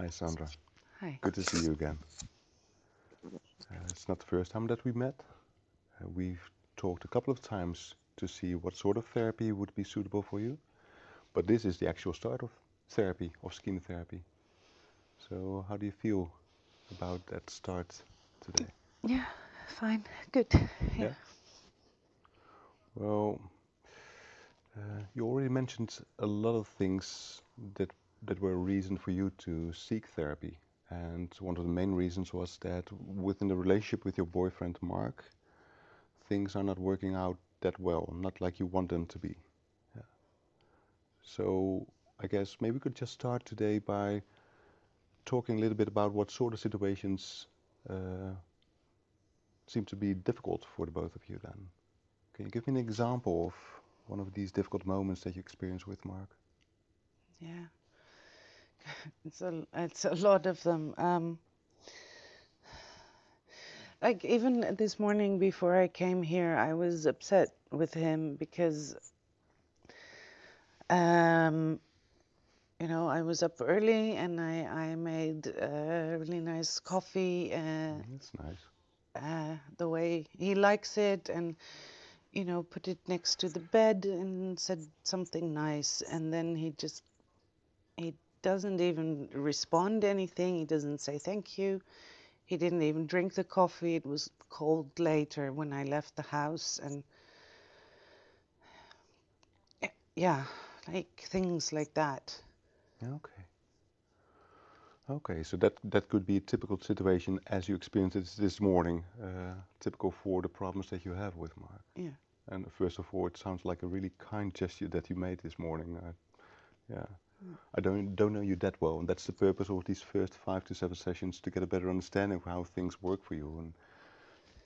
Hi, Sandra. Hi. Good to see you again. It's not the first time that we met. We've talked a couple of times to see what sort of therapy would be suitable for you, but this is the actual start of therapy, of skin therapy. So, how do you feel about that start today? Yeah, fine. Good. Yeah. Yeah? Well, you already mentioned a lot of things that that were a reason for you to seek therapy. And one of the main reasons was that within the relationship with your boyfriend Mark, things are not working out that well, not like you want them to be. Yeah. So I guess maybe we could just start today by talking a little bit about what sort of situations uh, seem to be difficult for the both of you then. Can you give me an example of one of these difficult moments that you experience with Mark? Yeah. It's a lot of them. Like even this morning before I came here, I was upset with him because um I was up early and I made a really nice coffee That's nice. the way he likes it, and put it next to the bed and said something nice, and then he doesn't even respond anything. He doesn't say thank you. He didn't even drink the coffee. It was cold later when I left the house, and yeah, like things like that. Yeah, okay. Okay, so that could be a typical situation as you experienced it this morning, typical for the problems that you have with Mark. Yeah. And first of all, it sounds like a really kind gesture that you made this morning. Yeah, Mm. I don't know you that well, and that's the purpose of these first 5 to 7 sessions, to get a better understanding of how things work for you and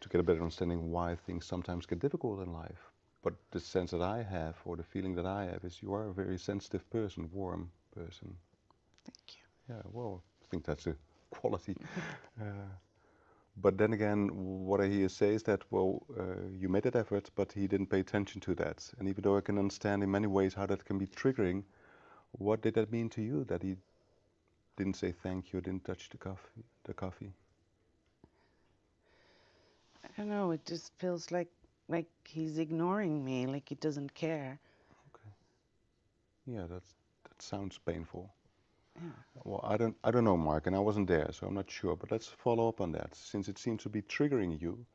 to get a better understanding why things sometimes get difficult in life. But the sense that I have, or the feeling that I have, is you are a very sensitive person, warm person. Thank Yeah, well, I think that's a quality. Uh, but then again, what I hear say is that, well, you made that effort, but he didn't pay attention to that. And even though I can understand in many ways how that can be triggering, what did that mean to you that he didn't say thank you, didn't touch the coffee? The coffee. you. I don't know. It just feels like he's ignoring me, like he doesn't care. Okay. Yeah, that sounds painful. Yeah. Well, I don't know, Mark, and I wasn't there, so I'm not sure. But let's follow up on that, since it seems to be triggering you.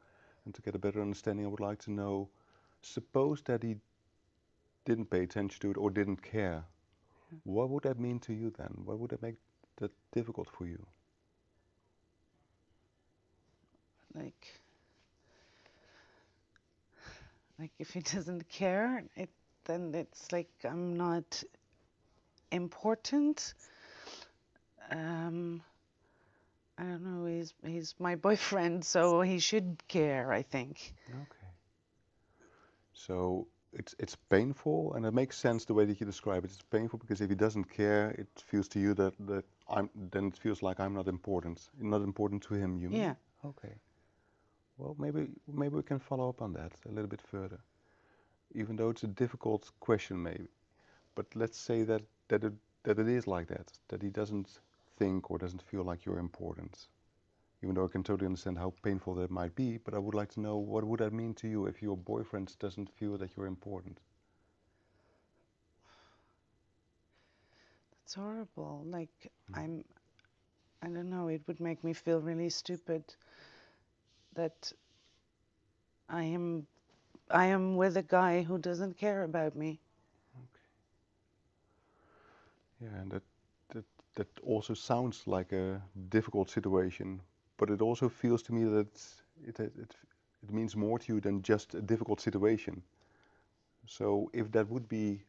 And to get a better understanding, I would like to know. Suppose that he didn't pay attention to it or didn't care. What would that mean to you then? What would that make that difficult for you? Like like if he doesn't care, then it's like I'm not important. Um, I don't know. He's my boyfriend, so he should care, I think. Okay. So it's painful, and it makes sense the way that you describe it. It's painful because if he doesn't care, it feels to you that then it feels like I'm not important to him. You mean? Yeah. Okay. Well, maybe we can follow up on that a little bit further, even though it's a difficult question, maybe. But let's say that it is like that he doesn't think or doesn't feel like you're important. Even though I can totally understand how painful that might be, but I would like to know what would that mean to you if your boyfriend doesn't feel that you're important? It's horrible. Like Mm. I don't know. It would make me feel really stupid that I am I am with a guy who doesn't care about me. Okay. Yeah, and that that also sounds like a difficult situation, but it also feels to me that it means more to you than just a difficult situation. So if that would be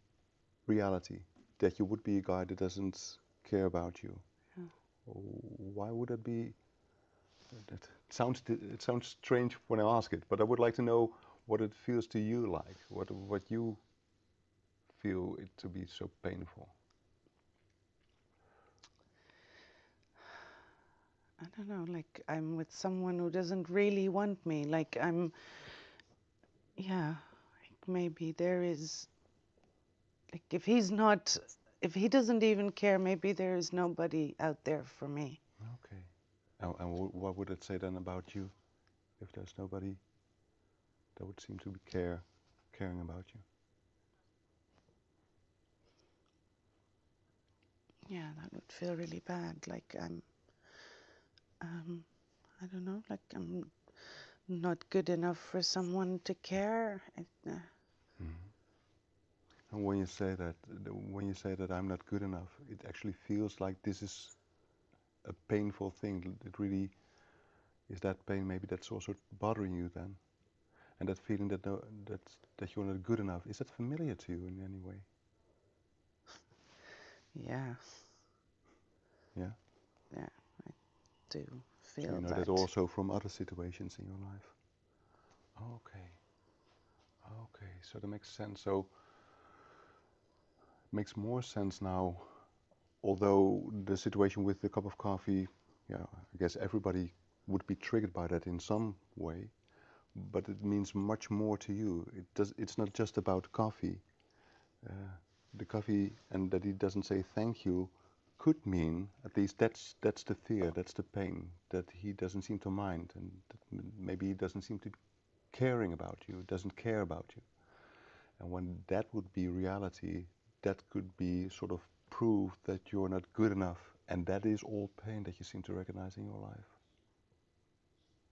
reality, that you would be a guy that doesn't care about you, Yeah. why would that be? It sounds strange when I ask it, but I would like to know what it feels to you like, what you feel it to be so painful. I don't know. Like I'm with someone who doesn't really want me. Like yeah. Like maybe there is like if he's not if he doesn't even care, maybe there is nobody out there for me. Okay. And what would it say then about you if there's nobody that would seem to be caring about you? Yeah, that would feel really bad. Like um, I don't know, like I'm not good enough for someone to care. Mhm. And when you say that I'm not good enough, it actually feels like this is a painful thing. It really is that pain. Maybe that's also bothering you then, and that feeling that no, that you're not good enough. Is that familiar to you in any way? Yeah, Yeah. yeah, I do So you feel know that that. also from other situations in your life. Okay. Okay. So that makes sense. So it makes more sense now. Although the situation with the cup of coffee, yeah, I guess everybody would be triggered by that in some way. But it means much more to you. It's not just about coffee. Uh, the coffee, and that he doesn't say thank you, could mean at least that's the fear, that's the pain, that he doesn't seem to mind, and that maybe he doesn't seem to be caring about you, doesn't care about you. And when that would be reality, that could be sort of proof that you're not good enough, and that is all pain that you seem to recognize in your life.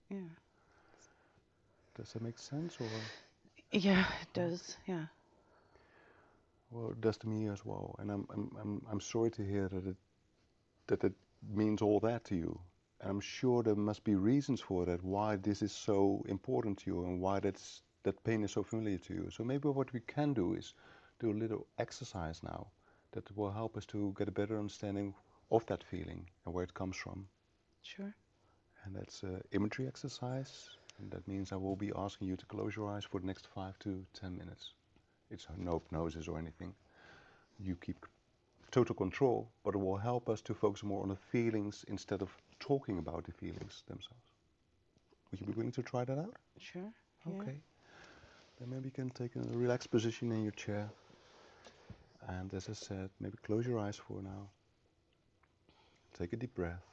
Yeah, Does that make sense, or? yeah, it Okay. does. Yeah, Well, it does to me as well, and I'm sorry to hear that it means all that to you. And I'm sure there must be reasons for that, why this is so important to you, and why that pain is so familiar to you. So maybe what we can do is do a little exercise now that will help us to get a better understanding of that feeling and where it comes from. sure. And that's an imagery exercise, and that means I will be asking you to close your eyes for the next 5 to 10 minutes. It's no hypnosis or anything. You keep total control, but it will help us to focus more on the feelings instead of talking about the feelings themselves. Would you be willing to try that out? Sure. Yeah. Okay. Then maybe you can take a relaxed position in your chair. And as I said, maybe close your eyes for now. Take a deep breath.